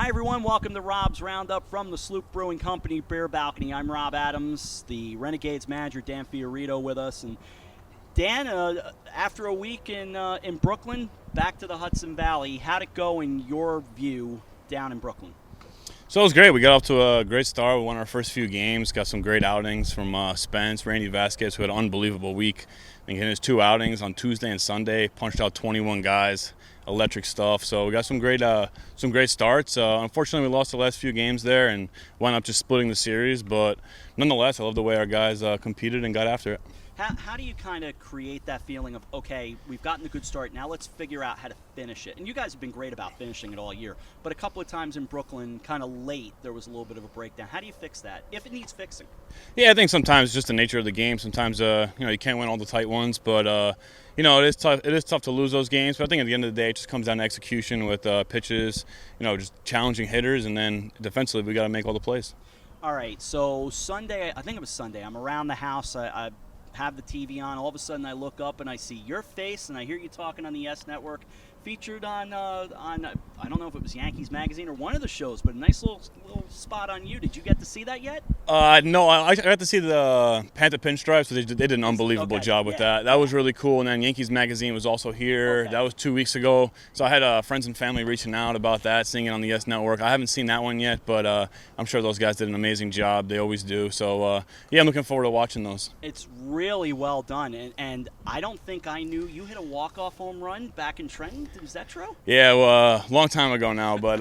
Hi, everyone. Welcome to Rob's Roundup from the Sloop Brewing Company Beer Balcony. I'm Rob Adams, the Renegades Manager Dan Fiorito with us. And Dan, after a week in Brooklyn, back to the Hudson Valley. How'd it go in your view down in Brooklyn? So it was great. We got off to a great start. We won our first few games, got some great outings from Spence, Randy Vasquez, who had an unbelievable week. I think in his 2 outings on Tuesday and Sunday, punched out 21 guys, electric stuff. So we got some great starts. Unfortunately, we lost the last few games there and wound up just splitting the series. But nonetheless, I love the way our guys competed and got after it. How do you kind of create that feeling of, okay, we've gotten a good start, now let's figure out how to finish it? And you guys have been great about finishing it all year, but a couple of times in Brooklyn, kind of late, there was a little bit of a breakdown. How do you fix that, if it needs fixing? Yeah, I think sometimes it's just the nature of the game. Sometimes, you can't win all the tight ones, but, it is tough. It is tough to lose those games, but I think at the end of the day, it just comes down to execution with pitches, just challenging hitters, and then defensively, we got to make all the plays. All right, so Sunday, I think it was Sunday, I'm around the house, I have the TV on. All of a sudden, I look up and I see your face, and I hear you talking on the S Network, featured on I don't know if it was Yankees Magazine or one of the shows, but a nice little spot on you. Did you get to see that yet? No, I got to see the Panther pinstripes. So they did an unbelievable job with that. That was really cool. And then Yankees Magazine was also here. Okay. That was 2 weeks ago. So I had friends and family reaching out about that, seeing it on the S Network. I haven't seen that one yet, but I'm sure those guys did an amazing job. They always do. So, I'm looking forward to watching those. It's really well done, and I don't think I knew you hit a walk-off home run back in Trenton. Is that true? Yeah, well, long time ago now, but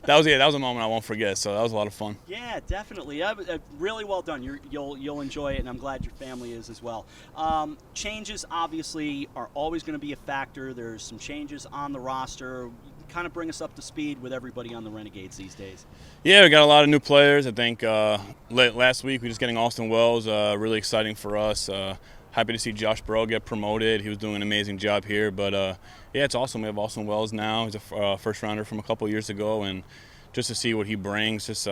that was a moment I won't forget. So that was a lot of fun. Yeah, definitely. Really well done. You'll enjoy it, and I'm glad your family is as well. Changes obviously are always going to be a factor. There's some changes on the roster. Kind of bring us up to speed with everybody on the Renegades these days. Yeah, we got a lot of new players. I think last week we just getting Austin Wells, really exciting for us. Happy to see Josh Burrow get promoted. He was doing an amazing job here. But, it's awesome. We have Austin Wells now. He's a first-rounder from a couple years ago. And just to see what he brings, just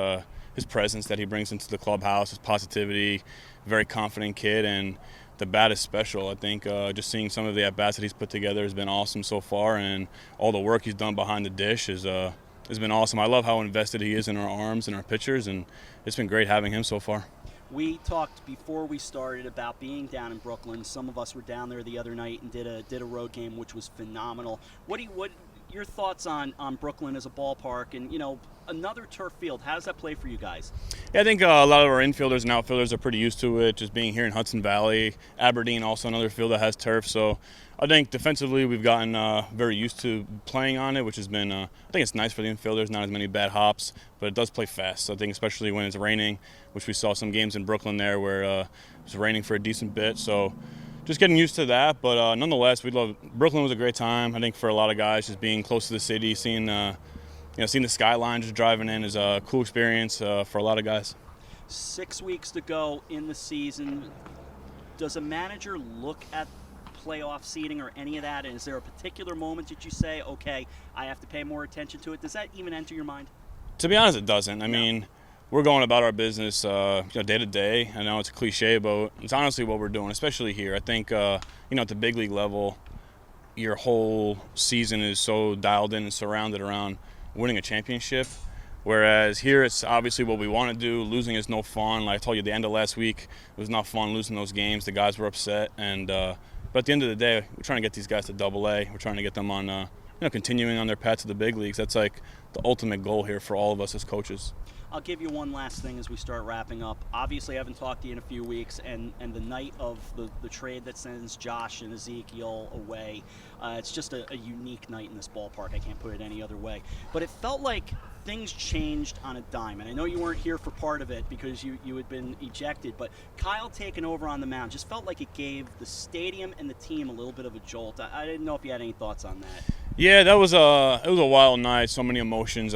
his presence that he brings into the clubhouse, his positivity, very confident kid. And the bat is special. I think just seeing some of the at-bats that he's put together has been awesome so far. And all the work he's done behind the dish has been awesome. I love how invested he is in our arms and our pitchers. And it's been great having him so far. We talked before we started about being down in Brooklyn. Some of us were down there the other night and did a road game, which was phenomenal. What your thoughts on Brooklyn as a ballpark and another turf field? How does that play for you guys? Yeah, I think a lot of our infielders and outfielders are pretty used to it, just being here in Hudson Valley. Aberdeen, also another field that has turf. So I think defensively we've gotten very used to playing on it, which has been, I think it's nice for the infielders, not as many bad hops, but it does play fast. So I think especially when it's raining, which we saw some games in Brooklyn there where it was raining for a decent bit. So just getting used to that, but nonetheless, Brooklyn was a great time. I think for a lot of guys, just being close to the city, seeing the skyline just driving in is a cool experience for a lot of guys. 6 weeks to go in the season. Does a manager look at playoff seeding or any of that? And is there a particular moment that you say, okay, I have to pay more attention to it? Does that even enter your mind? To be honest, it doesn't. I mean, we're going about our business day to day. I know it's a cliche, but it's honestly what we're doing, especially here. I think, at the big league level, your whole season is so dialed in and surrounded around winning a championship. Whereas here, it's obviously what we want to do. Losing is no fun. Like I told you, the end of last week, it was not fun losing those games. The guys were upset. But at the end of the day, we're trying to get these guys to Double-A. We're trying to get them on, continuing on their path to the big leagues. That's like the ultimate goal here for all of us as coaches. I'll give you one last thing as we start wrapping up. Obviously, I haven't talked to you in a few weeks, and the night of the trade that sends Josh and Ezekiel away, it's just a unique night in this ballpark. I can't put it any other way. But it felt like things changed on a dime. And I know you weren't here for part of it because you had been ejected, but Kyle taking over on the mound just felt like it gave the stadium and the team a little bit of a jolt. I didn't know if you had any thoughts on that. Yeah, it was a wild night. So many emotions,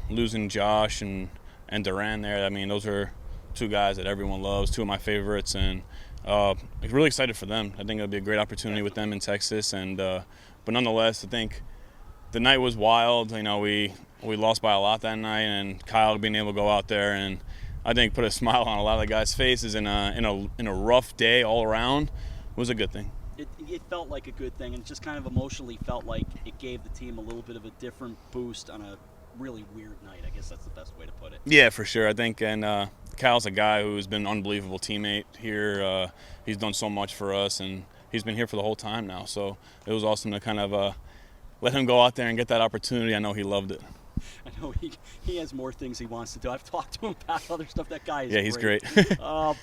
losing Josh and Duran there. I mean, those are two guys that everyone loves, two of my favorites, and really excited for them. I think it'll be a great opportunity with them in Texas. But nonetheless, I think the night was wild. We lost by a lot that night, and Kyle being able to go out there and I think put a smile on a lot of the guys' faces in a rough day all around was a good thing. It felt like a good thing, and just kind of emotionally felt like it gave the team a little bit of a different boost on a really weird night. I guess that's the best way to put it. Yeah, for sure. I think, and Cal's a guy who's been an unbelievable teammate here. He's done so much for us, and he's been here for the whole time now. So it was awesome to kind of let him go out there and get that opportunity. I know he loved it. I know he has more things he wants to do. I've talked to him about other stuff. That guy is he's great.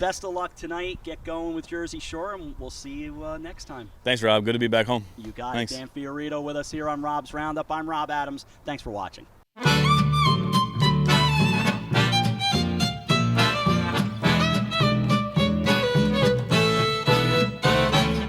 Best of luck tonight. Get going with Jersey Shore, and we'll see you next time. Thanks, Rob. Good to be back home. You got Thanks. it. Dan Fiorito with us here on Rob's Roundup. I'm Rob Adams. Thanks for watching.